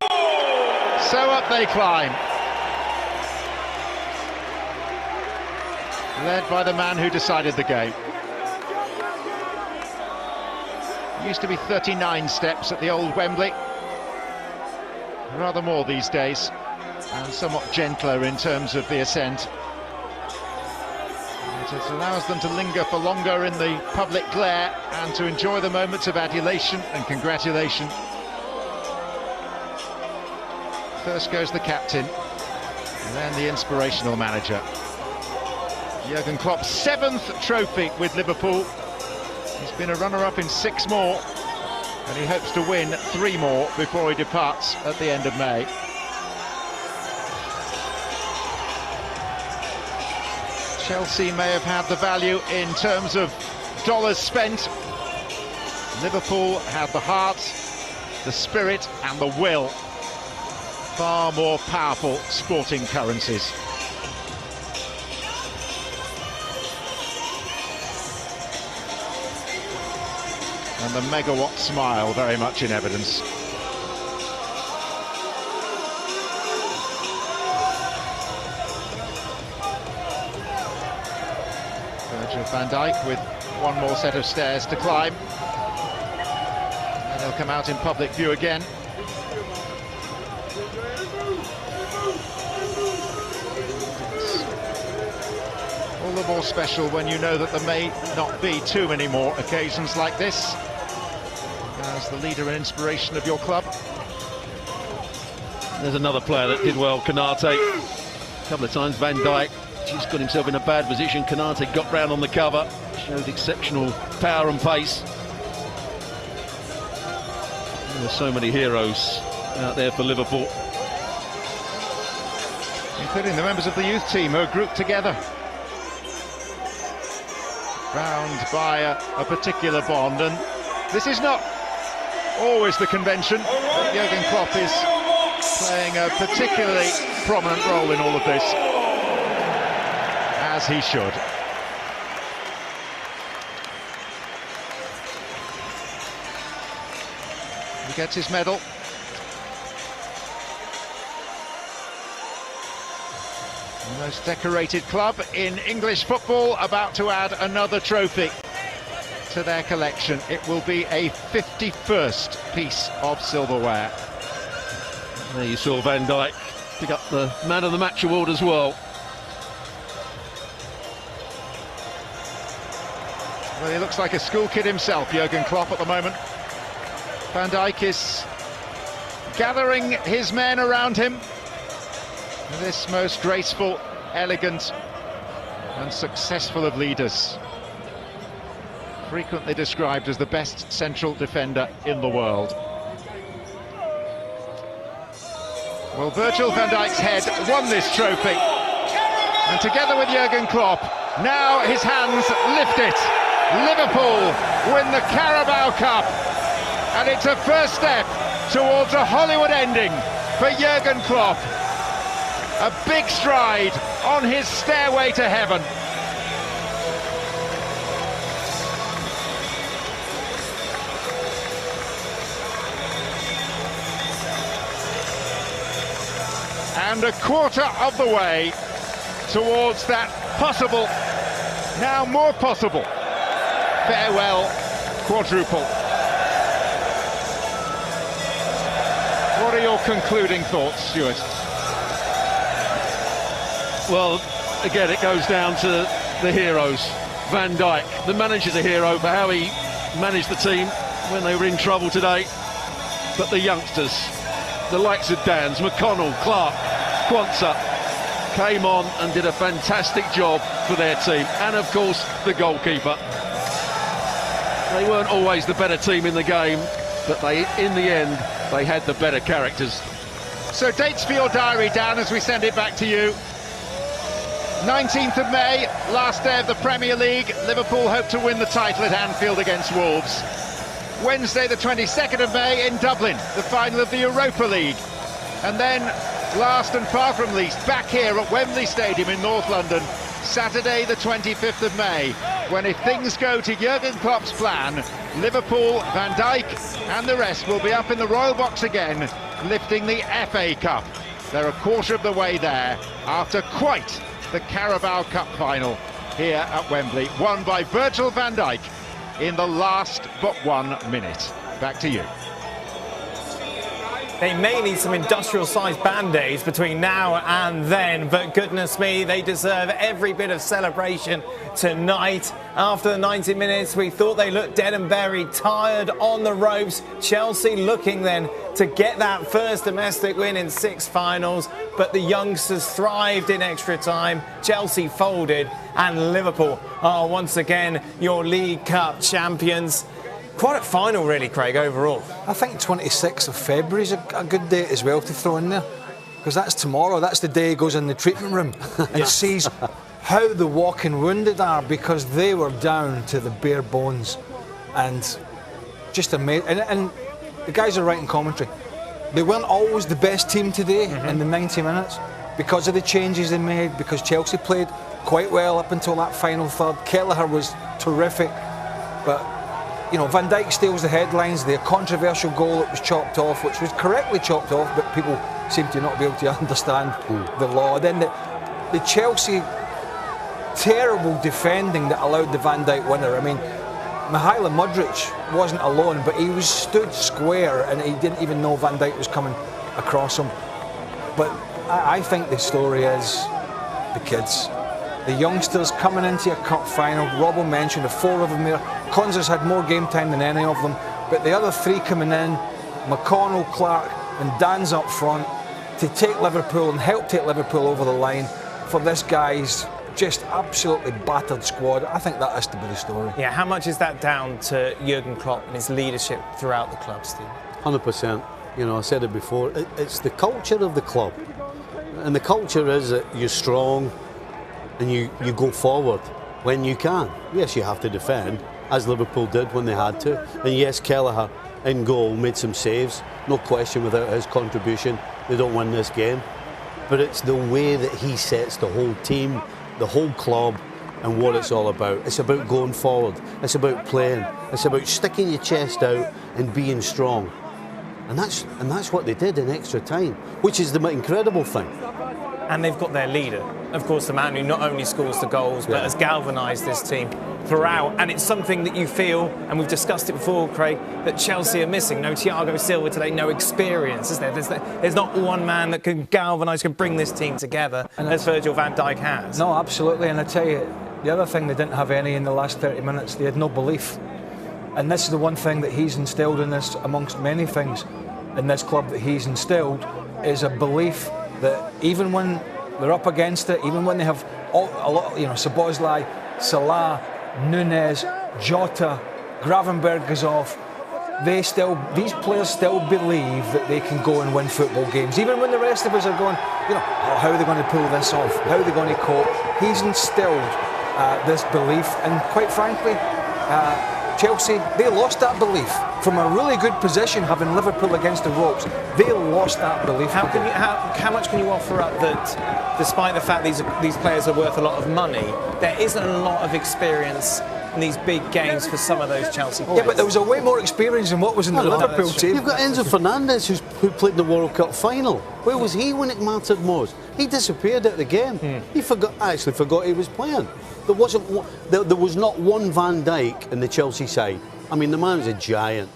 So up they climb. Led by the man who decided the game. Used to be 39 steps at the old Wembley. Rather more these days, and somewhat gentler in terms of the ascent. It allows them to linger for longer in the public glare and to enjoy the moments of adulation and congratulation. First goes the captain, and then the inspirational manager. Jurgen Klopp's 7th trophy with Liverpool. He's been a runner-up in 6 more, and he hopes to win 3 more before he departs at the end of May. Chelsea may have had the value in terms of dollars spent. Liverpool had the heart, the spirit and the will. Far more powerful sporting currencies. And the megawatt smile very much in evidence. Virgil van Dijk with one more set of stairs to climb. And he'll come out in public view again. All the more special when you know that there may not be too many more occasions like this. As the leader and inspiration of your club. There's another player that did well, Konate. A couple of times, Van Dijk just got himself in a bad position. Konate got round on the cover, showed exceptional power and pace. And there's so many heroes out there for Liverpool. Including the members of the youth team who are grouped together. Bound by a particular bond, and this is not always the convention, but Jurgen Klopp is playing a particularly prominent role in all of this, as he should. He gets his medal. The most decorated club in English football about to add another trophy to their collection. It will be a 51st piece of silverware. There you saw Van Dijk pick up the Man of the Match award as well. Well, he looks like a school kid himself, Jurgen Klopp, at the moment. Van Dijk is gathering his men around him. This most graceful, elegant and successful of leaders. Frequently described as the best central defender in the world. Well, Virgil van Dijk's head won this trophy. And together with Jurgen Klopp, now his hands lift it. Liverpool win the Carabao Cup. And it's a first step towards a Hollywood ending for Jurgen Klopp. A big stride on his stairway to heaven. And a quarter of the way towards that possible, now more possible, farewell quadruple. What are your concluding thoughts, Stuart? Well, again, it goes down to the heroes. Van Dijk, the manager's a hero for how he managed the team when they were in trouble today. But the youngsters, the likes of Dans, McConnell, Clark, Quansah, came on and did a fantastic job for their team. And of course, the goalkeeper. They weren't always the better team in the game, but in the end, they had the better characters. So dates for your diary, Dan, as we send it back to you. 19th of May, last day of the Premier League. Liverpool hope to win the title at Anfield against Wolves. Wednesday, the 22nd of May in Dublin, the final of the Europa League. And then, last and far from least, back here at Wembley Stadium in North London, Saturday, the 25th of May, when if things go to Jurgen Klopp's plan, Liverpool, Van Dijk and the rest will be up in the Royal Box again, lifting the FA Cup. They're a quarter of the way there after quite the Carabao Cup final here at Wembley, won by Virgil van Dijk in the last but 1 minute. Back to you. They may need some industrial-sized band-aids between now and then, but goodness me, they deserve every bit of celebration tonight. After the 90 minutes, we thought they looked dead and buried, tired, on the ropes. Chelsea looking then to get that first domestic win in 6 finals, but the youngsters thrived in extra time. Chelsea folded, and Liverpool are once again your League Cup champions. Quite a final, really, Craig, overall. I think 26th of February is a good date as well to throw in there, because that's tomorrow. That's the day he goes in the treatment room and sees how the walking wounded are, because they were down to the bare bones and just amazing. And the guys are writing commentary. They weren't always the best team today in the 90 minutes because of the changes they made, because Chelsea played quite well up until that final third. Kelleher was terrific, but you know, Van Dijk steals the headlines. The controversial goal that was chopped off, which was correctly chopped off, but people seem to not be able to understand the law. Then the Chelsea terrible defending that allowed the Van Dijk winner. I mean, Mihailo Mudryk wasn't alone, but he was stood square and he didn't even know Van Dijk was coming across him. But I think the story is the kids. The youngsters coming into a cup final. Robbo mentioned the 4 of them there. Konza's had more game time than any of them, but the other 3 coming in, McConnell, Clark and Dan's up front to take Liverpool and help take Liverpool over the line for this guy's just absolutely battered squad. I think that has to be the story. Yeah, how much is that down to Jurgen Klopp and his leadership throughout the club, Steve? 100%. You know, I said it before, it's the culture of the club. And the culture is that you're strong and you go forward when you can. Yes, you have to defend, as Liverpool did when they had to. And yes, Kelleher in goal made some saves. No question, without his contribution, they don't win this game. But it's the way that he sets the whole team, the whole club, and what it's all about. It's about going forward. It's about playing. It's about sticking your chest out and being strong. And that's what they did in extra time, which is the incredible thing. And they've got their leader, of course, the man who not only scores the goals, but has galvanised this team throughout. And it's something that you feel, and we've discussed it before, Craig, that Chelsea are missing. No Thiago Silva today, no experience, is there? There's not one man that can galvanise, can bring this team together, as Virgil van Dijk has. No, absolutely. And I tell you, the other thing, they didn't have any in the last 30 minutes. They had no belief. And this is the one thing that he's instilled in this, amongst many things, in this club that he's instilled, is a belief that even when they're up against it, even when they have a lot, you know, Szoboszlai, Salah, Nunez, Jota, Gravenberg is off, these players still believe that they can go and win football games, even when the rest of us are going, you know, oh, how are they going to pull this off? How are they going to cope? He's instilled this belief, and quite frankly, Chelsea, they lost that belief from a really good position, having Liverpool against the ropes. They lost that belief. How much can you offer up that, despite the fact these players are worth a lot of money, there isn't a lot of experience in these big games for some of those Chelsea players? Yeah, but there was a way more experience than what was in the Liverpool team. You've got Enzo Fernandez, who played in the World Cup final. Where was he when it mattered most? He disappeared at the game. He actually forgot he was playing. There was not one Van Dijk in the Chelsea side. I mean, the man was a giant.